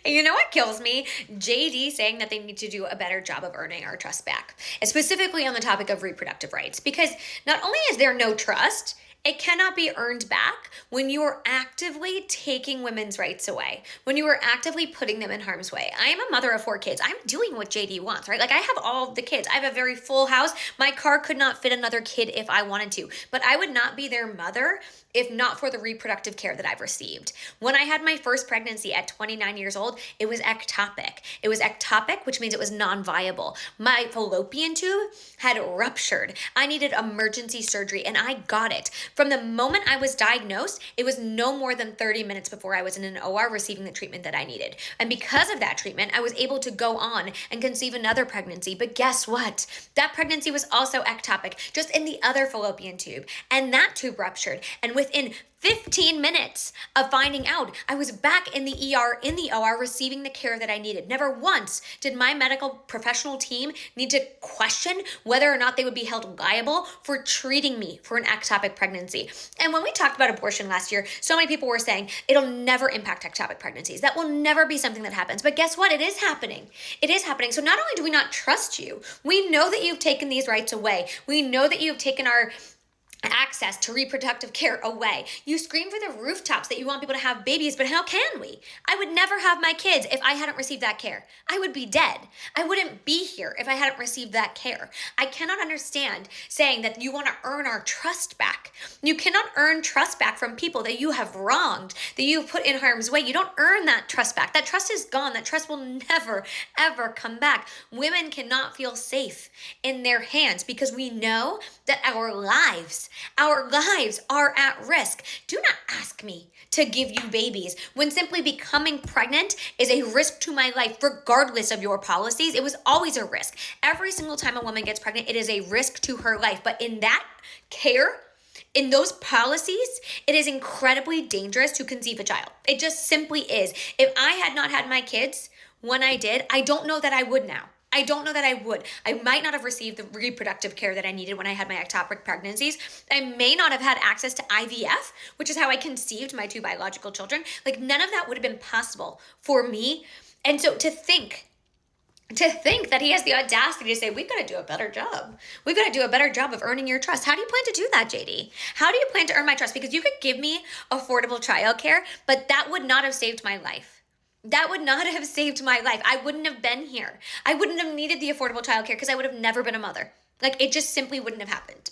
You know what kills me? JD saying that they need to do a better job of earning our trust back, specifically on the topic of reproductive rights. Because not only is there no trust, it cannot be earned back when you are actively taking women's rights away, when you are actively putting them in harm's way. I am a mother of 4 kids. I'm doing what JD wants, right? Like I have all of the kids. I have a very full house. My car could not fit another kid if I wanted to, but I would not be their mother if not for the reproductive care that I've received. When I had my first pregnancy at 29 years old, it was ectopic. It was ectopic, which means it was non-viable. My fallopian tube had ruptured. I needed emergency surgery and I got it. From the moment I was diagnosed, it was no more than 30 minutes before I was in an OR receiving the treatment that I needed. And because of that treatment, I was able to go on and conceive another pregnancy. But guess what? That pregnancy was also ectopic, just in the other fallopian tube. And that tube ruptured. And within 15 minutes of finding out, I was back in the ER, in the OR, receiving the care that I needed. Never once did my medical professional team need to question whether or not they would be held liable for treating me for an ectopic pregnancy. And when we talked about abortion last year, so many people were saying it'll never impact ectopic pregnancies. That will never be something that happens. But guess what? It is happening. It is happening. So not only do we not trust you, we know that you've taken these rights away. We know that you've taken our access to reproductive care away. You scream for the rooftops that you want people to have babies, but how can we? I would never have my kids if I hadn't received that care. I would be dead. I wouldn't be here if I hadn't received that care. I cannot understand saying that you want to earn our trust back. You cannot earn trust back from people that you have wronged, that you've put in harm's way. You don't earn that trust back. That trust is gone. That trust will never, ever come back. Women cannot feel safe in their hands because we know that our lives are at risk. Do not ask me to give you babies when simply becoming pregnant is a risk to my life, regardless of your policies. It was always a risk. Every single time a woman gets pregnant, it is a risk to her life. But in that care, in those policies, it is incredibly dangerous to conceive a child. It just simply is. If I had not had my kids when I did, I don't know that I would now. I don't know that I would. I might not have received the reproductive care that I needed when I had my ectopic pregnancies. I may not have had access to IVF, which is how I conceived my 2 biological children. Like none of that would have been possible for me. And so to think that he has the audacity to say, we've got to do a better job. We've got to do a better job of earning your trust. How do you plan to do that, JD? How do you plan to earn my trust? Because you could give me affordable childcare, but that would not have saved my life. That would not have saved my life. I wouldn't have been here. I wouldn't have needed the affordable childcare because I would have never been a mother. Like it just simply wouldn't have happened.